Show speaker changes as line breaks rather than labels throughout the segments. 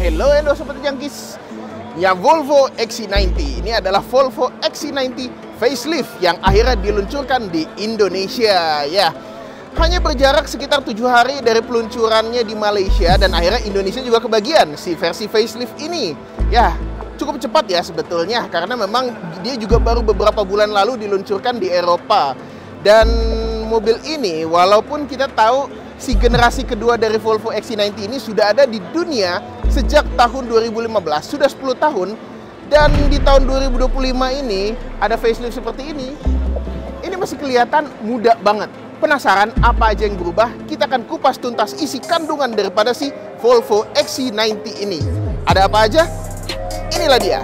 Hello Sobat Jangkis. Ya, Volvo XC90 ini adalah Volvo XC90 facelift yang akhirnya diluncurkan di Indonesia. Ya, hanya berjarak sekitar 7 hari dari peluncurannya di Malaysia dan akhirnya Indonesia juga kebagian si versi facelift ini. Ya, cukup cepat ya sebetulnya karena memang dia juga baru beberapa bulan lalu diluncurkan di Eropa. Dan mobil ini walaupun kita tahu si generasi kedua dari Volvo XC90 ini sudah ada di dunia sejak tahun 2015, sudah 10 tahun. Dan di tahun 2025 ini ada facelift seperti ini. Ini masih kelihatan muda banget. Penasaran apa aja yang berubah? Kita akan kupas tuntas isi kandungan daripada si Volvo XC90 ini. Ada apa aja? Inilah dia.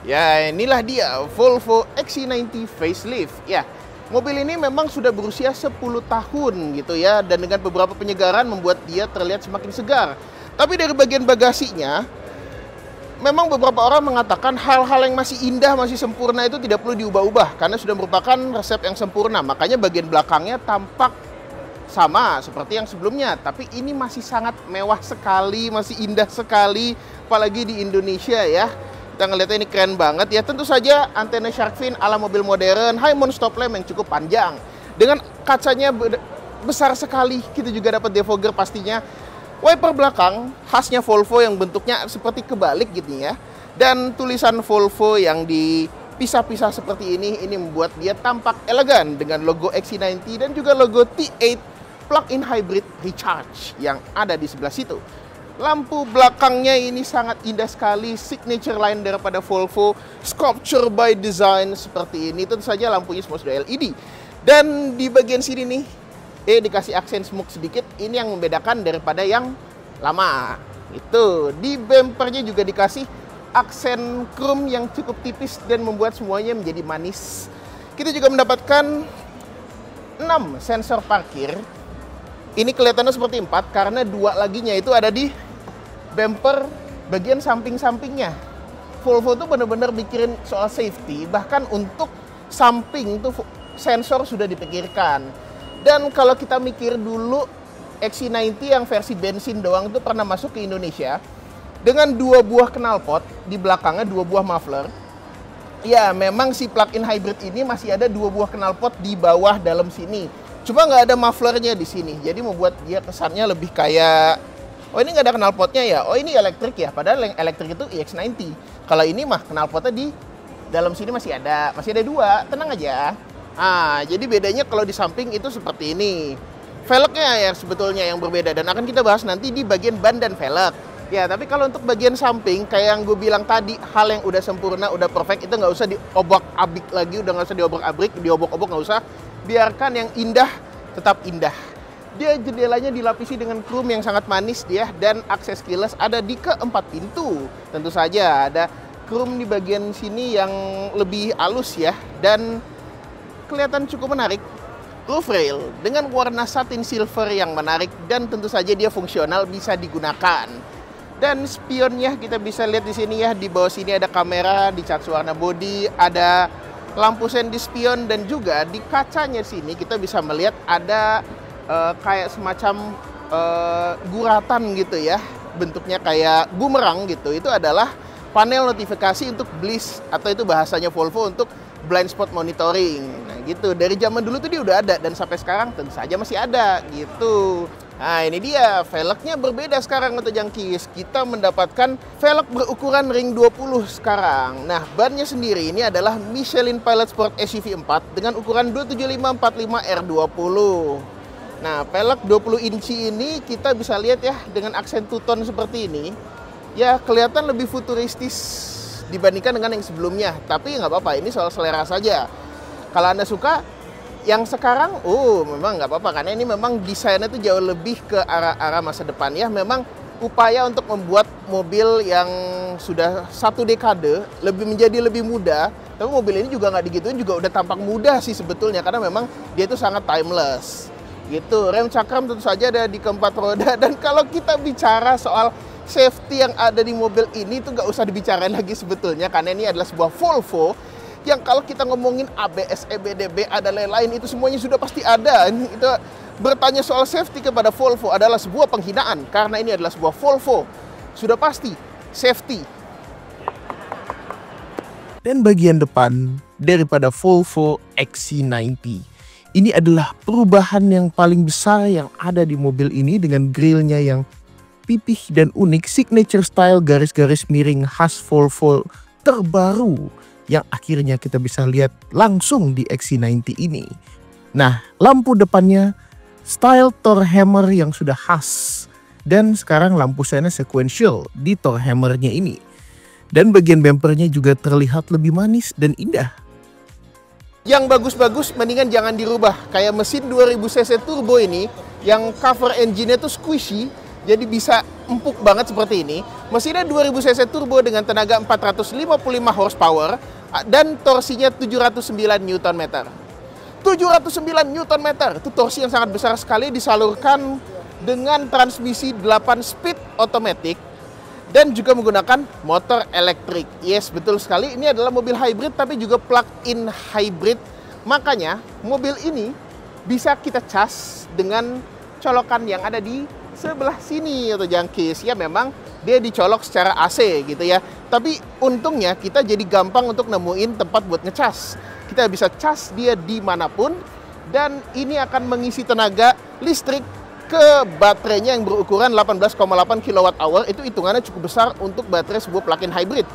Ya, inilah dia Volvo XC90 facelift. Ya, mobil ini memang sudah berusia 10 tahun gitu ya, dan dengan beberapa penyegaran membuat dia terlihat semakin segar. Tapi dari bagian bagasinya, memang beberapa orang mengatakan hal-hal yang masih indah, masih sempurna itu tidak perlu diubah-ubah karena sudah merupakan resep yang sempurna. Makanya bagian belakangnya tampak sama seperti yang sebelumnya, tapi ini masih sangat mewah sekali, masih indah sekali, apalagi di Indonesia ya. Kita ngeliatnya ini keren banget ya. Tentu saja antena shark fin ala mobil modern, high mount stop lamp yang cukup panjang. Dengan kacanya besar sekali, kita juga dapat defogger pastinya. Wiper belakang khasnya Volvo yang bentuknya seperti kebalik gitu ya. Dan tulisan Volvo yang dipisah-pisah seperti ini membuat dia tampak elegan dengan logo XC90 dan juga logo T8 plug-in hybrid recharge yang ada di sebelah situ. Lampu belakangnya ini sangat indah sekali, signature line daripada Volvo, sculpture by design seperti ini. Tentu saja lampunya semua sudah LED. Dan di bagian sini nih, dikasih aksen smoke sedikit, ini yang membedakan daripada yang lama. Itu, di bumpernya juga dikasih aksen chrome yang cukup tipis dan membuat semuanya menjadi manis. Kita juga mendapatkan 6 sensor parkir. Ini kelihatannya seperti 4 karena 2 laginya itu ada di bumper bagian samping-sampingnya. Volvo tuh benar-benar mikirin soal safety, bahkan untuk samping tuh sensor sudah dipikirkan. Dan kalau kita mikir dulu XC90 yang versi bensin doang itu pernah masuk ke Indonesia dengan 2 buah knalpot di belakangnya, 2 buah muffler. Ya, memang si plug-in hybrid ini masih ada 2 buah knalpot di bawah dalam sini. Cuma nggak ada mufflernya di sini, jadi membuat dia kesannya lebih kayak, oh ini nggak ada knalpotnya ya, oh ini elektrik ya, padahal yang elektrik itu EX90. Kalau ini mah knalpotnya di dalam sini masih ada 2, tenang aja. Jadi bedanya kalau di samping itu seperti ini. Velgnya ya sebetulnya yang berbeda, dan akan kita bahas nanti di bagian ban dan velg. Ya, tapi kalau untuk bagian samping, kayak yang gue bilang tadi, hal yang udah sempurna, udah perfect, itu nggak usah diobrak-abrik lagi, udah nggak usah diobrak-obrak nggak usah. Biarkan yang indah tetap indah. Dia jendelanya dilapisi dengan chrome yang sangat manis dia, dan akses keyless ada di keempat pintu. Tentu saja ada chrome di bagian sini yang lebih halus ya, dan kelihatan cukup menarik. Roof rail dengan warna satin silver yang menarik, dan tentu saja dia fungsional, bisa digunakan. Dan spionnya kita bisa lihat di sini ya, di bawah sini ada kamera, dicat warna bodi, ada lampu sen di spion, dan juga di kacanya sini kita bisa melihat ada kayak semacam guratan gitu ya, bentuknya kayak bumerang gitu. Itu adalah panel notifikasi untuk BLIS, atau itu bahasanya Volvo untuk blind spot monitoring. Nah gitu, dari zaman dulu tuh dia udah ada, dan sampai sekarang tentu saja masih ada gitu. Nah ini dia, velgnya berbeda sekarang untuk Jangkis. Kita mendapatkan velg berukuran ring 20 sekarang. Nah bannya sendiri ini adalah Michelin Pilot Sport SUV 4 dengan ukuran 275/45 R20. Nah velg 20 inci ini kita bisa lihat ya, dengan aksen two-tone seperti ini. Ya kelihatan lebih futuristis dibandingkan dengan yang sebelumnya. Tapi nggak apa-apa, ini soal selera saja. Kalau Anda suka yang sekarang, memang nggak apa-apa, karena ini memang desainnya tuh jauh lebih ke arah masa depan ya. Memang upaya untuk membuat mobil yang sudah 1 dekade menjadi lebih muda. Tapi mobil ini juga nggak digituin, juga udah tampak mudah sih sebetulnya, karena memang dia itu sangat timeless gitu. Rem cakram tentu saja ada di keempat roda, dan kalau kita bicara soal safety yang ada di mobil ini itu nggak usah dibicarain lagi sebetulnya, karena ini adalah sebuah Volvo yang kalau kita ngomongin ABS, EBDB, ada lain-lain, itu semuanya sudah pasti ada. Itu bertanya soal safety kepada Volvo adalah sebuah penghinaan, karena ini adalah sebuah Volvo, sudah pasti safety. Dan bagian depan daripada Volvo XC90 ini adalah perubahan yang paling besar yang ada di mobil ini, dengan grillnya yang pipih dan unik, signature style garis-garis miring khas Volvo terbaru yang akhirnya kita bisa lihat langsung di XC90 ini. Nah, lampu depannya style Thor Hammer yang sudah khas, dan sekarang lampu sena sequential di Thor Hammernya ini. Dan bagian bumpernya juga terlihat lebih manis dan indah. Yang bagus-bagus mendingan jangan dirubah. Kayak mesin 2000 cc turbo ini yang cover engine-nya tuh squishy, jadi bisa empuk banget seperti ini. Mesinnya 2000 cc turbo dengan tenaga 455 horsepower dan torsinya 709 Nm. 709 Nm itu torsi yang sangat besar sekali, disalurkan dengan transmisi 8 speed otomatis dan juga menggunakan motor elektrik. Yes, betul sekali. Ini adalah mobil hybrid tapi juga plug-in hybrid. Makanya mobil ini bisa kita cas dengan colokan yang ada di sebelah sini atau jangkis. Ya memang dia dicolok secara AC gitu ya. Tapi untungnya kita jadi gampang untuk nemuin tempat buat ngecas. Kita bisa cas dia dimanapun, dan ini akan mengisi tenaga listrik ke baterainya yang berukuran 18,8 kWh. Itu hitungannya cukup besar untuk baterai sebuah plug-in hybrid.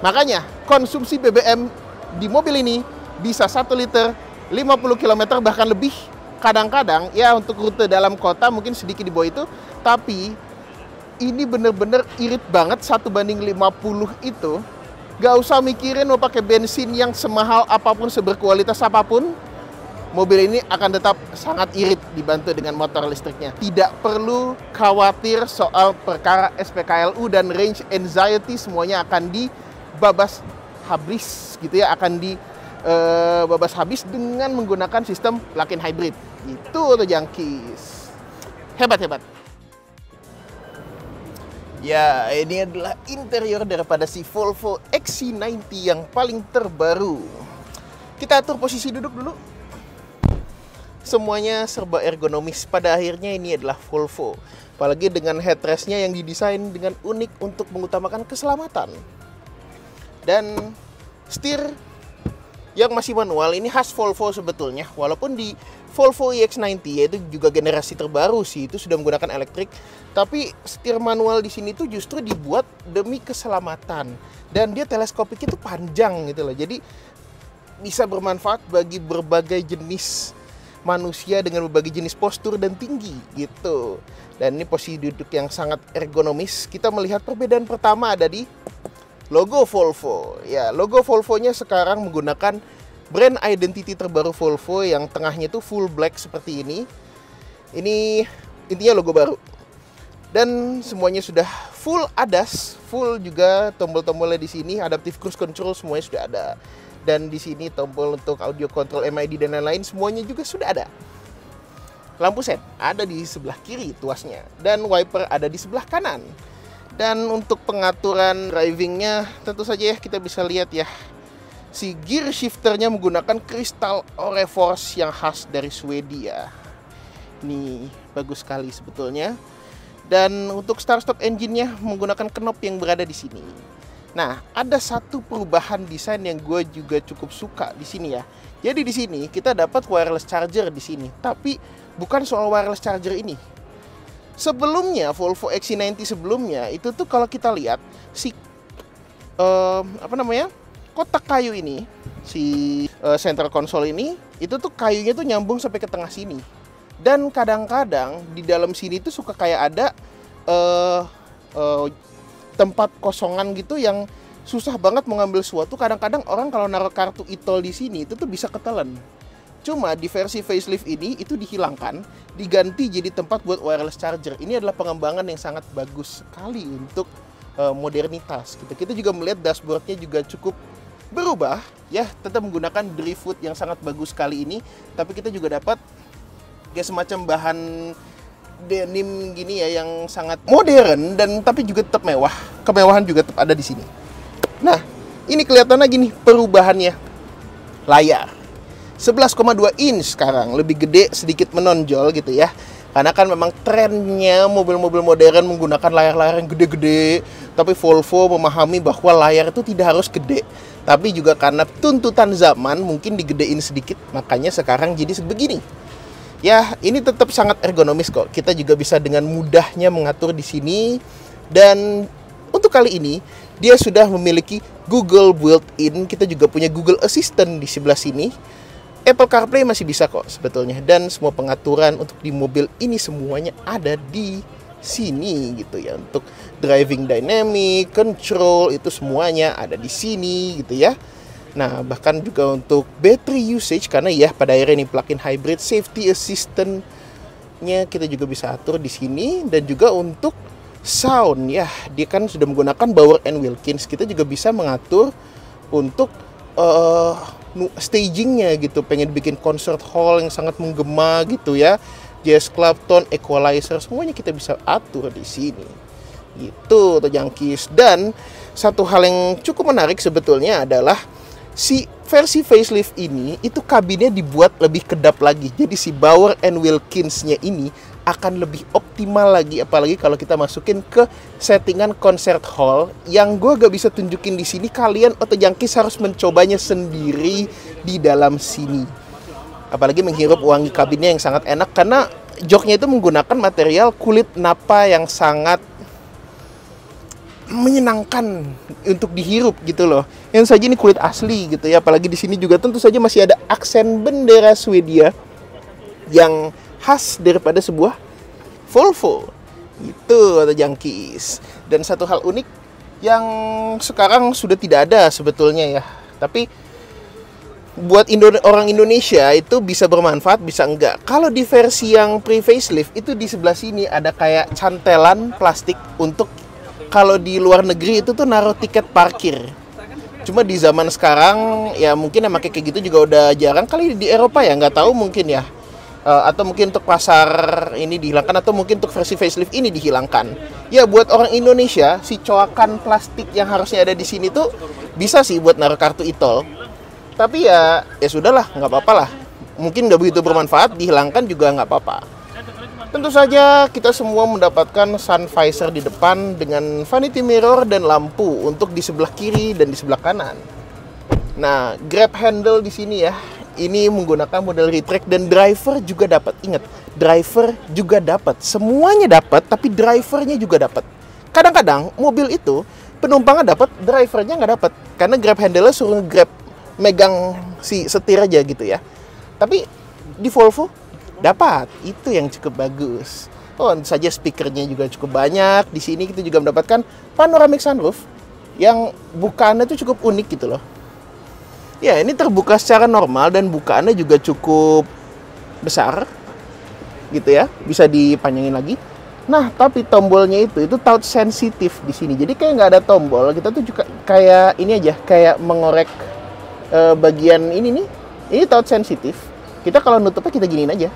Makanya konsumsi BBM di mobil ini bisa 1 liter 50 km bahkan lebih. Kadang-kadang ya untuk rute dalam kota mungkin sedikit di bawah itu, tapi ini bener-bener irit banget 1:50 itu. Gak usah mikirin mau pakai bensin yang semahal apapun, seberkualitas apapun, mobil ini akan tetap sangat irit dibantu dengan motor listriknya. Tidak perlu khawatir soal perkara SPKLU dan range anxiety, semuanya akan dibabas habis gitu ya, akan dibabas habis dengan menggunakan sistem plug-in hybrid. Itu tuh jangkis. Hebat-hebat. Ya, ini adalah interior daripada si Volvo XC90 yang paling terbaru. Kita atur posisi duduk dulu. Semuanya serba ergonomis. Pada akhirnya ini adalah Volvo. Apalagi dengan headrestnya yang didesain dengan unik untuk mengutamakan keselamatan. Dan setir yang masih manual ini khas Volvo sebetulnya. Walaupun di Volvo EX90 yaitu juga generasi terbaru sih, itu sudah menggunakan elektrik. Tapi setir manual di sini tuh justru dibuat demi keselamatan. Dan dia teleskopik itu panjang gitu loh. Jadi bisa bermanfaat bagi berbagai jenis manusia dengan berbagai jenis postur dan tinggi gitu. Dan ini posisi duduk yang sangat ergonomis. Kita melihat perbedaan pertama ada di logo Volvo. Ya, logo Volvonya sekarang menggunakan brand identity terbaru Volvo yang tengahnya itu full black seperti ini. Ini intinya logo baru. Dan semuanya sudah full ADAS, full juga tombol-tombolnya di sini, adaptive cruise control semuanya sudah ada. Dan di sini tombol untuk audio control MID dan lain-lain semuanya juga sudah ada. Lampu sen ada di sebelah kiri tuasnya, dan wiper ada di sebelah kanan. Dan untuk pengaturan drivingnya tentu saja ya kita bisa lihat ya, si gear shifternya menggunakan kristal Oreforce yang khas dari Swedia. Ini bagus sekali sebetulnya. Dan untuk start stop engine-nya menggunakan knob yang berada di sini. Nah, ada satu perubahan desain yang gue juga cukup suka di sini ya. Jadi di sini kita dapat wireless charger di sini, tapi bukan soal wireless charger ini. Sebelumnya Volvo XC90 sebelumnya itu tuh kalau kita lihat si kotak kayu ini, si center console ini, itu tuh kayunya tuh nyambung sampai ke tengah sini. Dan kadang-kadang di dalam sini tuh suka kayak ada tempat kosongan gitu yang susah banget mengambil sesuatu. Kadang-kadang orang kalau naruh kartu e-tol di sini itu tuh bisa ketelan. Cuma di versi facelift ini itu dihilangkan, diganti jadi tempat buat wireless charger. Ini adalah pengembangan yang sangat bagus sekali untuk modernitas. Kita juga melihat dashboardnya juga cukup berubah, ya, tetap menggunakan driftwood yang sangat bagus kali ini. Tapi kita juga dapat kayak semacam bahan denim gini ya yang sangat modern dan tapi juga tetap mewah. Kemewahan juga tetap ada di sini. Nah, ini kelihatan lagi nih perubahannya. Layar 11,2 inch sekarang, lebih gede, sedikit menonjol gitu ya. Karena kan memang trennya mobil-mobil modern menggunakan layar-layar yang gede-gede. Tapi Volvo memahami bahwa layar itu tidak harus gede. Tapi juga karena tuntutan zaman mungkin digedein sedikit, makanya sekarang jadi sebegini. Ya, ini tetap sangat ergonomis kok. Kita juga bisa dengan mudahnya mengatur di sini. Dan untuk kali ini, dia sudah memiliki Google built-in. Kita juga punya Google Assistant di sebelah sini. Apple CarPlay masih bisa kok sebetulnya. Dan semua pengaturan untuk di mobil ini semuanya ada di sini gitu ya. Untuk driving dynamic, control, itu semuanya ada di sini gitu ya. Nah, bahkan juga untuk battery usage, karena ya pada akhirnya ini plug-in hybrid, safety assistant-nya kita juga bisa atur di sini. Dan juga untuk sound ya, dia kan sudah menggunakan Bowers & Wilkins. Kita juga bisa mengatur untuk stagingnya gitu, pengen bikin concert hall yang sangat menggema gitu ya, jazz club, tone, equalizer, semuanya kita bisa atur di sini gitu Tojangkis. Dan satu hal yang cukup menarik sebetulnya adalah si versi facelift ini itu kabinnya dibuat lebih kedap lagi. Jadi si Bowers & Wilkins-nya ini akan lebih optimal lagi, apalagi kalau kita masukin ke settingan concert hall yang gue gak bisa tunjukin di sini. Kalian Tojangkis harus mencobanya sendiri di dalam sini. Apalagi menghirup wangi kabinnya yang sangat enak karena joknya itu menggunakan material kulit napa yang sangat menyenangkan untuk dihirup gitu loh. Yang saja ini kulit asli gitu ya. Apalagi di sini juga tentu saja masih ada aksen bendera Swedia yang khas daripada sebuah Volvo itu atau Tojangkis. Dan satu hal unik yang sekarang sudah tidak ada sebetulnya ya, tapi buat orang Indonesia itu bisa bermanfaat, bisa enggak. Kalau di versi yang pre-facelift itu di sebelah sini ada kayak cantelan plastik untuk kalau di luar negeri itu tuh naruh tiket parkir. Cuma di zaman sekarang ya mungkin yang pakai kayak gitu juga udah jarang kali di Eropa ya, nggak tahu mungkin ya. Atau mungkin untuk pasar ini dihilangkan, atau mungkin untuk versi facelift ini dihilangkan. Ya buat orang Indonesia, si coakan plastik yang harusnya ada di sini tuh bisa sih buat naruh kartu e-tol. Tapi ya sudahlah, nggak apa-apa lah. Mungkin nggak begitu bermanfaat, dihilangkan juga nggak apa-apa. Tentu saja kita semua mendapatkan sun visor di depan dengan vanity mirror dan lampu untuk di sebelah kiri dan di sebelah kanan. Nah, grab handle di sini ya. Ini menggunakan model retract dan driver juga dapat. Ingat, driver juga dapat. Semuanya dapat, tapi drivernya juga dapat. Kadang-kadang mobil itu penumpangnya dapat, drivernya nggak dapat. Karena grab handle-nya suruh grab megang si setir aja gitu ya. Tapi di Volvo dapat. Itu yang cukup bagus. Oh, tentu saja speakernya juga cukup banyak. Di sini kita juga mendapatkan panoramic sunroof yang bukaannya itu cukup unik gitu loh. Ya, ini terbuka secara normal dan bukaannya juga cukup besar gitu ya, bisa dipanjangin lagi. Nah, tapi tombolnya itu touch sensitif di sini. Jadi kayak nggak ada tombol, kita tuh juga kayak ini aja, kayak mengorek bagian ini nih. Ini touch sensitif. Kita kalau nutupnya kita giniin aja.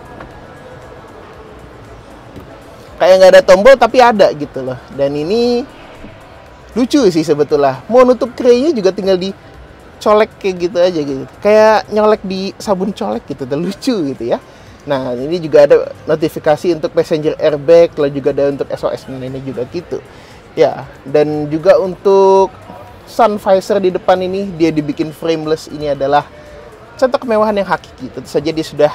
Kayak nggak ada tombol tapi ada gitu loh. Dan ini lucu sih sebetulnya. Mau nutup kraynya juga tinggal di colek kayak gitu aja gitu, kayak nyolek di sabun colek gitu, lucu gitu ya. Nah, ini juga ada notifikasi untuk passenger airbag, lalu juga ada untuk SOS ini juga gitu ya. Dan juga untuk sun visor di depan ini dia dibikin frameless. Ini adalah contoh kemewahan yang hakiki. Tentu saja dia sudah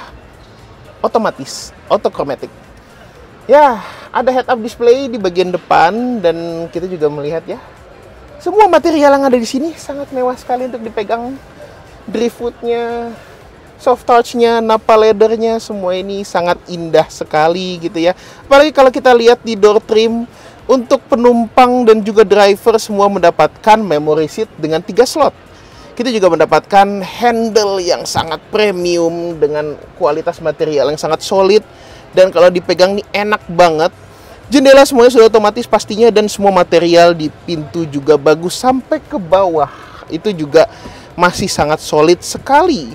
otomatis, autochromatic ya. Ada head up display di bagian depan dan kita juga melihat ya, semua material yang ada di sini sangat mewah sekali untuk dipegang. Driftwood-nya, soft touch-nya, napa leather-nya, semua ini sangat indah sekali gitu ya. Apalagi kalau kita lihat di door trim, untuk penumpang dan juga driver semua mendapatkan memory seat dengan 3 slot. Kita juga mendapatkan handle yang sangat premium dengan kualitas material yang sangat solid, dan kalau dipegang nih enak banget. Jendela semuanya sudah otomatis pastinya, dan semua material di pintu juga bagus sampai ke bawah. Itu juga masih sangat solid sekali.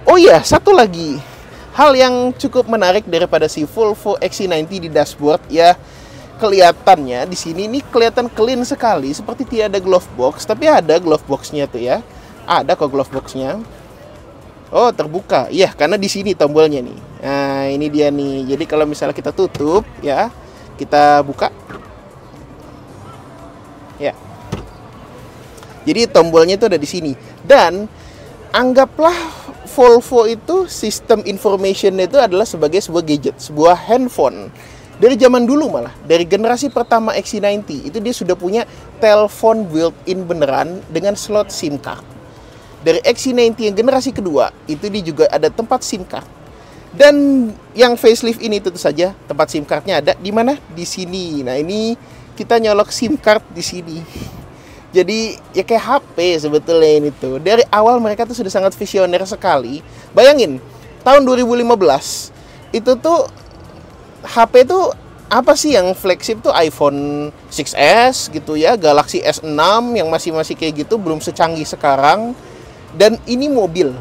Oh iya, satu lagi hal yang cukup menarik daripada si Volvo XC90 di dashboard ya, kelihatannya di sini nih kelihatan clean sekali, seperti tidak ada glove box, tapi ada glove boxnya tuh ya. Ada kok glove boxnya. Oh, terbuka. Iya, karena di sini tombolnya nih. Nah, ini dia nih. Jadi kalau misalnya kita tutup ya, kita buka. Ya. Jadi tombolnya itu ada di sini. Dan anggaplah Volvo itu sistem information itu adalah sebagai sebuah gadget, sebuah handphone. Dari zaman dulu malah, dari generasi pertama XC90 itu dia sudah punya telepon built-in beneran dengan slot SIM card. Dari XC90 yang generasi kedua itu dia juga ada tempat SIM card. Dan yang facelift ini tentu saja tempat SIM cardnya ada di mana? Di sini. Nah, ini kita nyolok SIM card di sini. Jadi ya kayak HP sebetulnya ini tuh. Dari awal mereka tuh sudah sangat visioner sekali. Bayangin, tahun 2015 itu tuh HP tuh apa sih yang flagship tuh iPhone 6s gitu ya, Galaxy S6 yang masih kayak gitu, belum secanggih sekarang. Dan ini mobil.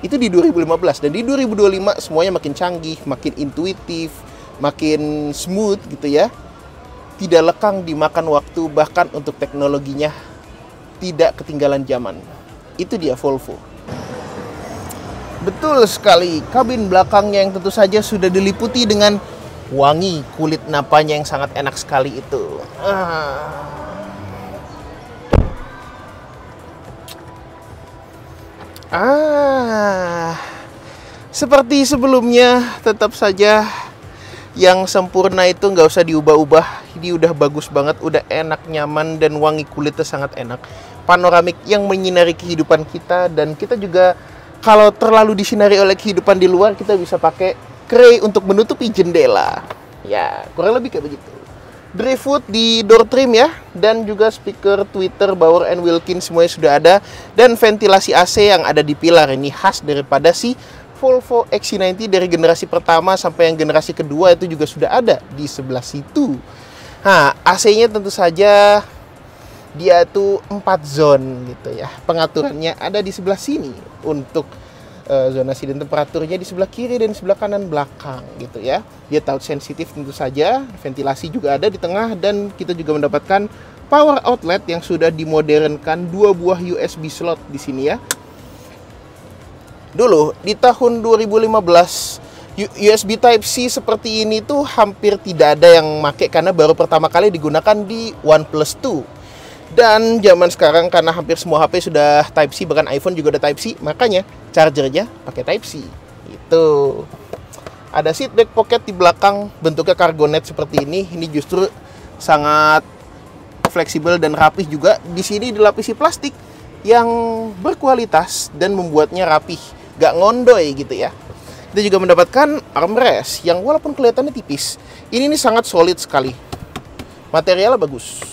Itu di 2015, dan di 2025 semuanya makin canggih, makin intuitif, makin smooth gitu ya. Tidak lekang dimakan waktu, bahkan untuk teknologinya tidak ketinggalan zaman. Itu dia Volvo. Betul sekali, kabin belakangnya yang tentu saja sudah diliputi dengan wangi kulit napanya yang sangat enak sekali itu. Seperti sebelumnya, tetap saja yang sempurna itu nggak usah diubah-ubah. Ini udah bagus banget, udah enak, nyaman, dan wangi kulitnya sangat enak. Panoramik yang menyinari kehidupan kita, dan kita juga kalau terlalu disinari oleh kehidupan di luar, kita bisa pakai kray untuk menutupi jendela. Ya, kurang lebih kayak begitu. Driftwood di door trim ya, dan juga speaker Twitter, Bauer & Wilkins semuanya sudah ada, dan ventilasi AC yang ada di pilar ini khas daripada si Volvo XC90 dari generasi pertama sampai yang generasi kedua itu juga sudah ada di sebelah situ. Nah, AC-nya tentu saja dia tuh 4 zone gitu ya. Pengaturannya ada di sebelah sini untuk zonasi dan temperaturnya di sebelah kiri dan sebelah kanan belakang gitu ya. Dia touch sensitif tentu saja, ventilasi juga ada di tengah, dan kita juga mendapatkan power outlet yang sudah dimodernkan, 2 buah USB slot di sini ya. Dulu di tahun 2015 USB Type-C seperti ini tuh hampir tidak ada yang make karena baru pertama kali digunakan di OnePlus 2. Dan zaman sekarang karena hampir semua HP sudah Type-C, bahkan iPhone juga ada Type-C, makanya chargernya pakai Type-C. Itu. Ada seat back pocket di belakang, bentuknya cargonet seperti ini. Ini justru sangat fleksibel dan rapih juga. Di sini dilapisi plastik yang berkualitas dan membuatnya rapih, gak ngondoy gitu ya. Kita juga mendapatkan armrest yang walaupun kelihatannya tipis, ini sangat solid sekali. Materialnya bagus.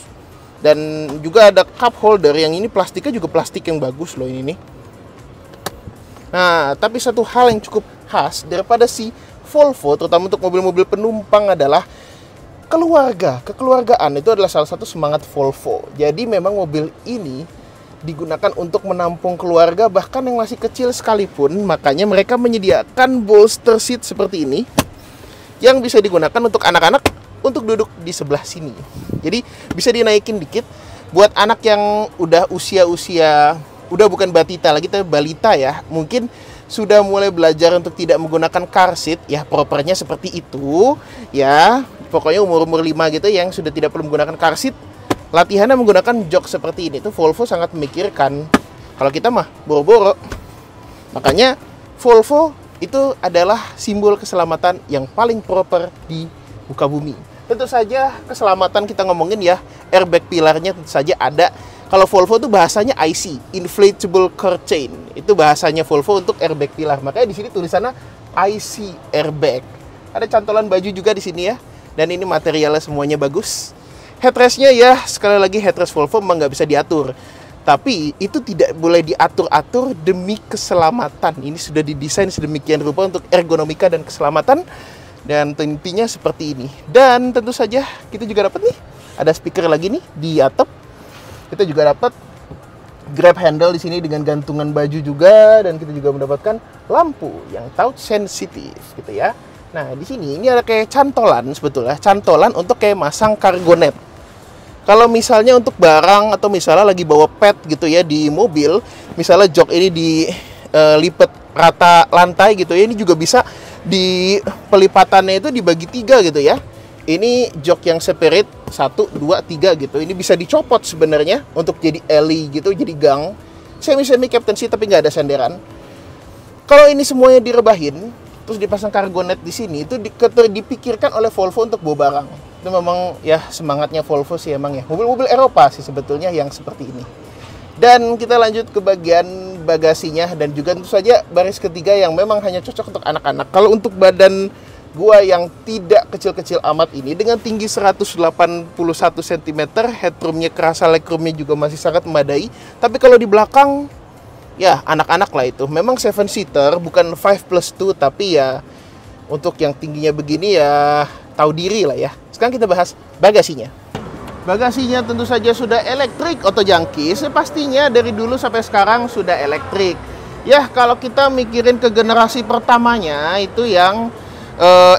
Dan juga ada cup holder yang ini plastiknya juga plastik yang bagus loh ini nih. Nah, tapi satu hal yang cukup khas daripada si Volvo, terutama untuk mobil-mobil penumpang, adalah kekeluargaan itu adalah salah satu semangat Volvo. Jadi memang mobil ini digunakan untuk menampung keluarga, bahkan yang masih kecil sekalipun. Makanya mereka menyediakan bolster seat seperti ini yang bisa digunakan untuk anak-anak untuk duduk di sebelah sini. Jadi bisa dinaikin dikit buat anak yang udah usia-usia, udah bukan batita lagi tapi balita ya, mungkin sudah mulai belajar untuk tidak menggunakan car seat ya, propernya seperti itu ya. Pokoknya umur-umur 5 gitu yang sudah tidak perlu menggunakan car seat, latihannya menggunakan jok seperti ini. Tuh Volvo sangat memikirkan. Kalau kita mah boro-boro. Makanya Volvo itu adalah simbol keselamatan yang paling proper di muka bumi. Tentu saja keselamatan kita ngomongin ya, airbag pilarnya tentu saja ada. Kalau Volvo tuh bahasanya IC, Inflatable Core Chain. Itu bahasanya Volvo untuk airbag pilar. Makanya di sini tulisannya IC airbag. Ada cantolan baju juga di sini ya. Dan ini materialnya semuanya bagus. Headrestnya ya, sekali lagi headrest Volvo memang nggak bisa diatur. Tapi itu tidak boleh diatur-atur demi keselamatan. Ini sudah didesain sedemikian rupa untuk ergonomika dan keselamatan. Dan intinya seperti ini. Dan tentu saja kita juga dapat nih, ada speaker lagi nih di atap. Kita juga dapat grab handle di sini dengan gantungan baju juga. Dan kita juga mendapatkan lampu yang touch sensitive gitu ya. Nah di sini ini ada kayak cantolan sebetulnya. Cantolan untuk kayak masang cargo net. Kalau misalnya untuk barang atau misalnya lagi bawa pet gitu ya di mobil, misalnya jok ini dilipat rata lantai gitu ya, ini juga bisa di pelipatannya itu dibagi 3 gitu ya. Ini jok yang separate 1, 2, 3 gitu. Ini bisa dicopot sebenarnya untuk jadi alley gitu, jadi gang. Semi captaincy tapi nggak ada senderan. Kalau ini semuanya direbahin, terus dipasang cargo net di sini, itu dipikirkan oleh Volvo untuk bawa barang. Itu memang ya semangatnya Volvo sih emang ya. Mobil-mobil Eropa sih sebetulnya yang seperti ini. Dan kita lanjut ke bagian bagasinya dan juga tentu saja baris ketiga yang memang hanya cocok untuk anak-anak. Kalau untuk badan gua yang tidak kecil-kecil amat ini dengan tinggi 181 cm, headroomnya kerasa, legroomnya juga masih sangat memadai. Tapi kalau di belakang ya anak-anak lah itu. Memang 7-seater bukan 5+2 tapi ya untuk yang tingginya begini ya tahu diri lah ya. Sekarang kita bahas bagasinya. Bagasinya tentu saja sudah elektrik Oto Jangkis. Pastinya dari dulu sampai sekarang sudah elektrik. Ya kalau kita mikirin ke generasi pertamanya itu yang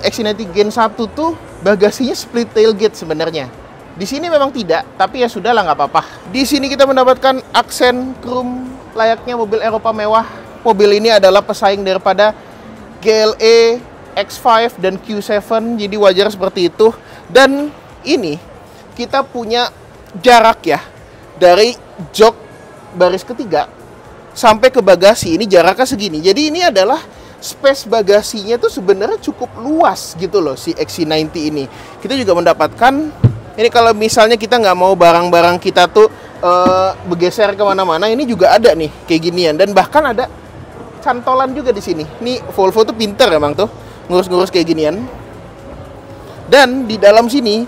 XC90 Gen 1 tuh bagasinya split tailgate sebenarnya. Di sini memang tidak, tapi ya sudahlah nggak apa-apa. Di sini kita mendapatkan aksen chrome layaknya mobil Eropa mewah. Mobil ini adalah pesaing daripada GLE, X5 dan Q7, jadi wajar seperti itu. Dan ini kita punya jarak ya dari jok baris ketiga sampai ke bagasi, ini jaraknya segini. Jadi ini adalah space bagasinya tuh sebenarnya cukup luas gitu loh si XC90 ini. Kita juga mendapatkan ini kalau misalnya kita nggak mau barang-barang kita tuh bergeser kemana-mana, ini juga ada nih kayak ginian. Dan bahkan ada cantolan juga di sini. Nih Volvo tuh pinter emang tuh ngurus-ngurus kayak ginian. Dan di dalam sini,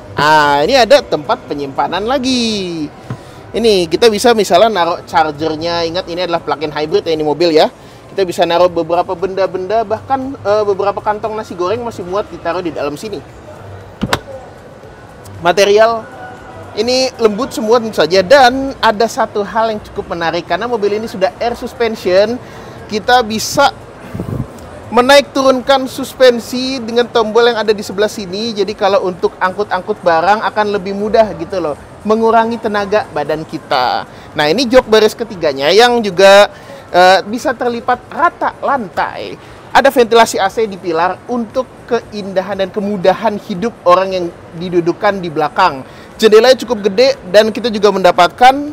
ini ada tempat penyimpanan lagi. Ini kita bisa misalnya naruh chargernya. Ingat ini adalah plug-in hybrid ya ini mobil ya. Kita bisa naruh beberapa benda-benda, bahkan beberapa kantong nasi goreng masih muat ditaruh di dalam sini. Material ini lembut semua tentu saja. Dan ada satu hal yang cukup menarik karena mobil ini sudah air suspension. Kita bisa menaik turunkan suspensi dengan tombol yang ada di sebelah sini. Jadi kalau untuk angkut-angkut barang akan lebih mudah gitu loh, mengurangi tenaga badan kita. Nah ini jok baris ketiganya yang juga bisa terlipat rata lantai. Ada ventilasi AC di pilar untuk keindahan dan kemudahan hidup orang yang didudukkan di belakang. Jendelanya cukup gede dan kita juga mendapatkan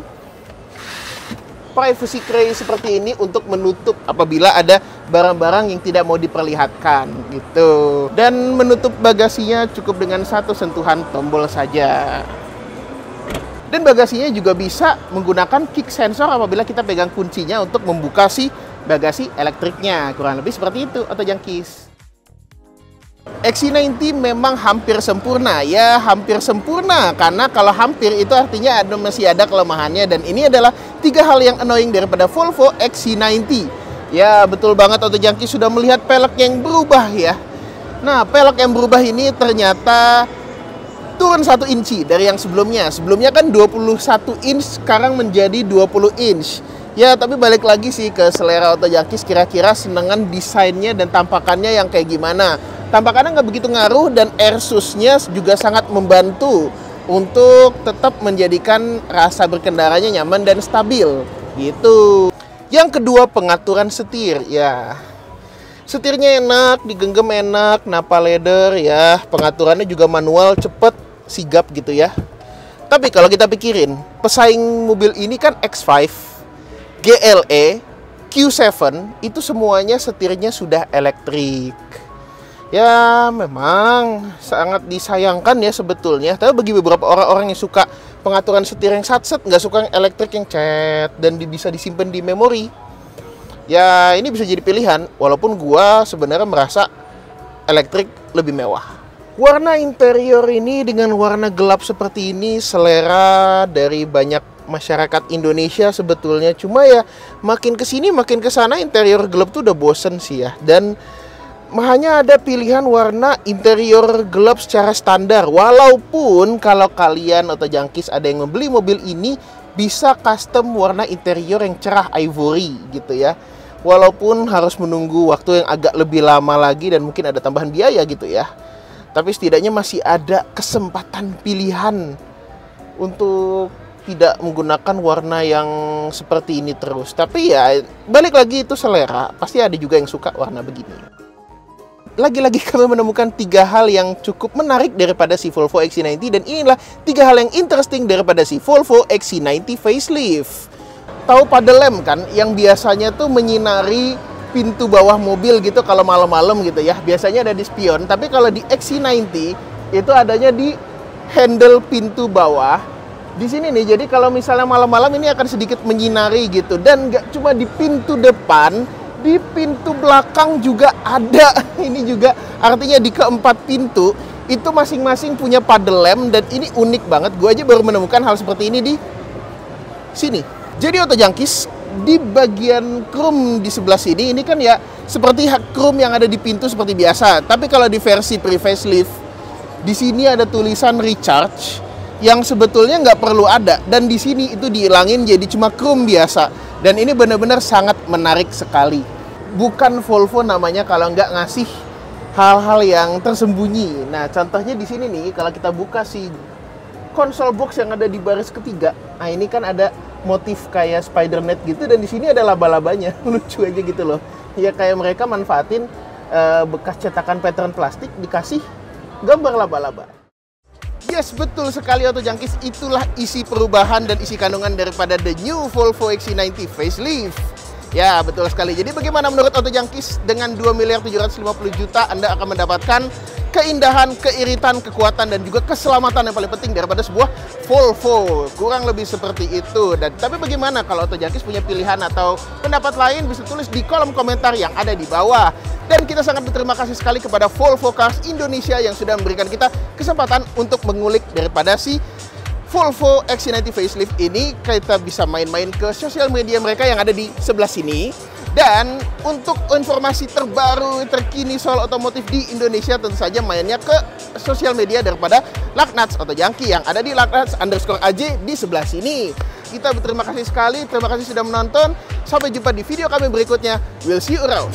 privacy tray seperti ini untuk menutup apabila ada barang-barang yang tidak mau diperlihatkan gitu. Dan menutup bagasinya cukup dengan satu sentuhan tombol saja. Dan bagasinya juga bisa menggunakan kick sensor apabila kita pegang kuncinya untuk membuka si bagasi elektriknya. Kurang lebih seperti itu Oto Jangkis. XC90 memang hampir sempurna. Ya hampir sempurna, karena kalau hampir itu artinya masih ada kelemahannya. Dan ini adalah 3 hal yang annoying daripada Volvo XC90. Ya betul banget, Oto Jangkis sudah melihat pelek yang berubah ya. Nah pelek yang berubah ini ternyata turun 1 inci dari yang sebelumnya. Sebelumnya kan 21 inch, sekarang menjadi 20 inch. Ya tapi balik lagi sih ke selera Oto Jangkis, kira-kira senengan desainnya dan tampakannya yang kayak gimana. Tampakannya nggak begitu ngaruh dan airsusnya juga sangat membantu untuk tetap menjadikan rasa berkendaranya nyaman dan stabil gitu. Yang kedua, pengaturan setir ya. Setirnya enak, digenggam enak, napa leather ya. Pengaturannya juga manual, cepet, sigap gitu ya. Tapi kalau kita pikirin, pesaing mobil ini kan X5, GLE, Q7, itu semuanya setirnya sudah elektrik. Ya memang sangat disayangkan ya sebetulnya. Tapi bagi beberapa orang-orang yang suka pengaturan setir yang satset, nggak suka yang elektrik yang cet dan bisa disimpan di memori, ya ini bisa jadi pilihan. Walaupun gua sebenarnya merasa elektrik lebih mewah. Warna interior ini dengan warna gelap seperti ini selera dari banyak masyarakat Indonesia sebetulnya. Cuma ya makin kesini makin kesana interior gelap tuh udah bosen sih ya. Dan hanya ada pilihan warna interior gelap secara standar. Walaupun kalau kalian atau jangkis ada yang membeli mobil ini, bisa custom warna interior yang cerah ivory gitu ya. Walaupun harus menunggu waktu yang agak lebih lama lagi dan mungkin ada tambahan biaya gitu ya. Tapi setidaknya masih ada kesempatan pilihan untuk tidak menggunakan warna yang seperti ini terus. Tapi ya balik lagi itu selera. Pasti ada juga yang suka warna begini. Lagi-lagi kami menemukan 3 hal yang cukup menarik daripada si Volvo XC90. Dan inilah 3 hal yang interesting daripada si Volvo XC90 facelift. Tahu paddle lamp kan? Yang biasanya tuh menyinari pintu bawah mobil gitu kalau malam-malam gitu ya. Biasanya ada di spion, tapi kalau di XC90 itu adanya di handle pintu bawah. Di sini nih, jadi kalau misalnya malam-malam ini akan sedikit menyinari gitu. Dan nggak cuma di pintu depan, di pintu belakang juga ada. Ini juga artinya di keempat pintu itu masing-masing punya paddle lamp. Dan ini unik banget, gue aja baru menemukan hal seperti ini di sini. Jadi Auto Junkies, di bagian chrome di sebelah sini, ini kan ya seperti chrome yang ada di pintu seperti biasa. Tapi kalau di versi pre-facelift, di sini ada tulisan recharge yang sebetulnya nggak perlu ada. Dan di sini itu dihilangin jadi cuma chrome biasa. Dan ini benar-benar sangat menarik sekali. Bukan Volvo namanya kalau nggak ngasih hal-hal yang tersembunyi. Nah, contohnya di sini nih, kalau kita buka si konsol box yang ada di baris ketiga. Nah, ini kan ada motif kayak spider net gitu, dan di sini ada laba-labanya. Lucu aja gitu loh. Ya kayak mereka manfaatin bekas cetakan pattern plastik dikasih gambar laba-laba. Yes, betul sekali Auto Junkies. Itulah isi perubahan dan isi kandungan daripada the new Volvo XC90 facelift. Ya, betul sekali. Jadi bagaimana menurut Auto Junkies? Dengan 2.750.000.000 Anda akan mendapatkan keindahan, keiritan, kekuatan, dan juga keselamatan yang paling penting daripada sebuah Volvo. Kurang lebih seperti itu. Dan tapi bagaimana kalau Auto Junkies punya pilihan atau pendapat lain, bisa tulis di kolom komentar yang ada di bawah. Dan kita sangat berterima kasih sekali kepada Volvo Cars Indonesia yang sudah memberikan kita kesempatan untuk mengulik daripada si Volvo XC90 facelift ini. Kita bisa main-main ke sosial media mereka yang ada di sebelah sini. Dan untuk informasi terbaru, terkini soal otomotif di Indonesia, tentu saja mainnya ke sosial media daripada Laknats Auto Junkie yang ada di Laknats_AJ di sebelah sini. Kita berterima kasih sekali, terima kasih sudah menonton. Sampai jumpa di video kami berikutnya. We'll see you around.